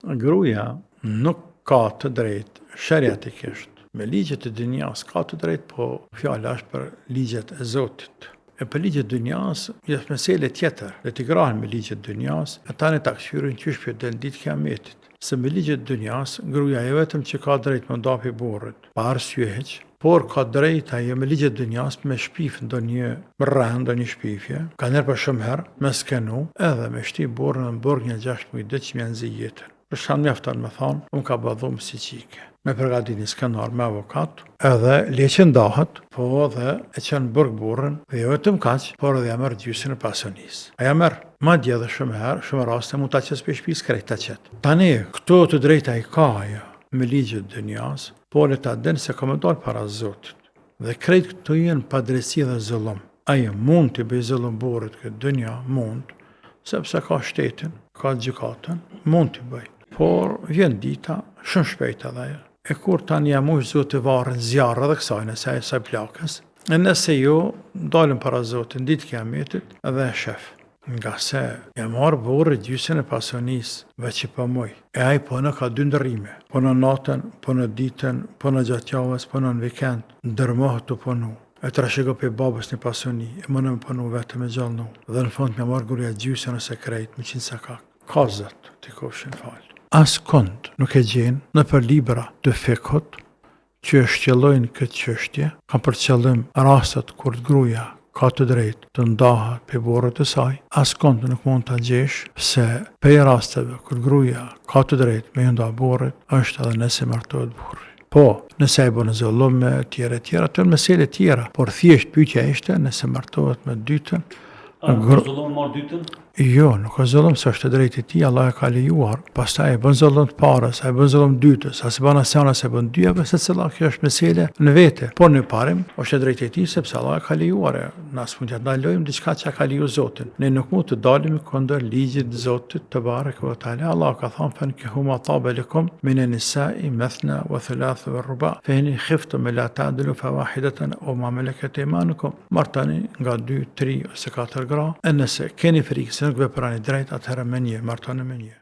Gruaja nuk ka të drejtë shariatikisht. Me ligjet e dunjas ka të drejtë, po fjala është për ligjet e Zotit. E për ligjet e dunjas, është mesele tjetër, dhe t'i grahen me ligjet e dunjas, ata ne ta këshyrin qysh për del ditë kiametit. Se me ligjet e dunjas, gruaja jo vetëm që ka drejtë me ndapi burrit, pa arsye hiç, por ka drejtë ajo me ligjet e dunjas me shpif ndonjë rreth, ndonjë shpifje, ka njerë për shumë herë, me skenu, edhe me shti burrin në burg një 6 muaj ditë që më nxi jetën. Për shkak mjafton me thonë, unë ka badhum si qike. Me përgatit një skenar me avokat, edhe leqe ndahet, po edhe e qenë burg burrin, dhe jo vetëm kaq, por edhe ja merr gjysmën e pasionisë. Aja merr madje edhe shumë herë, shumë raste mund ta qes për shtëpisë krejt ta qet. Tani, këto të drejta i ka ajo me ligjet e dunjas, por e ta den se ka më dalë para Zotit. Dhe krejt këto janë padrejtësi dhe zullum. Ajo mund të bëj zullum burrit këtë dunja, mund, sepse ka shtetin, ka gjykatën, mund të bëj. Por vjen dita shumë shpejt edhe ajo. E kur tani jam ush Zotë varën zjarë edhe kësaj nëse e saj plakës, e nëse jo, dalën para Zotin ditë kiametit edhe e shef. Nga se jam marrë burrit gjysmën e pasionisë, veç i për muj. E ai po në ka 2 ndërrime, po në natën, po në ditën, po në gjatë javës, po në vikend, ndërmohet të punu. E trashëgo për babës një pasioni, e më në më punu vetëm e gjallë nu. Dhe në fund me marrë gruaja gjysmën ose krejt, më qinë se ka. Ka Zot, t'i kofshin falë. As kund nuk e gjenë në për libra të fikut që shqellojnë këtë qështje, kam për qëllim rastet kur gruaja ka të drejtë të ndahet për burrit të saj. As kund nuk mund të gjesh se për rasteve kur gruaja ka të drejtë me nda burrit, është edhe nëse martohet burri. Po, nëse ai bën zullum me tjera, të janë mesele tjera, por thjesht pyetja ishte nëse martohet me dytën. Zullum marr dytën? Jo, nuk ka zullum, se është e drejtë e tij, Allah e ka lejuar. Pastaj e bën zullum të parës, e bën zullum dytës, as e bën asnjë, as e bën dyja, secila kjo është mesele në vete. Por në parim është e drejtë e tij sepse Allah e ka lejuar. Na s'mund t'ja ndalojmë diçka që ka lejuar Zoti. Ne nuk mund të dalim kundër ligjit të Zotit te bareke ve teala. Allah ka thënë fankihuma taba lakum min an-nisa'i mathna wa thalatha wa ruba fa in khiftum la ta'dilu fa wahidatan aw ma malakat aymanukum. Martani nga 2, 3 ose 4 gra. Nëse keni frikë se nuk veprani drejt, atëherë me një, martoni me një.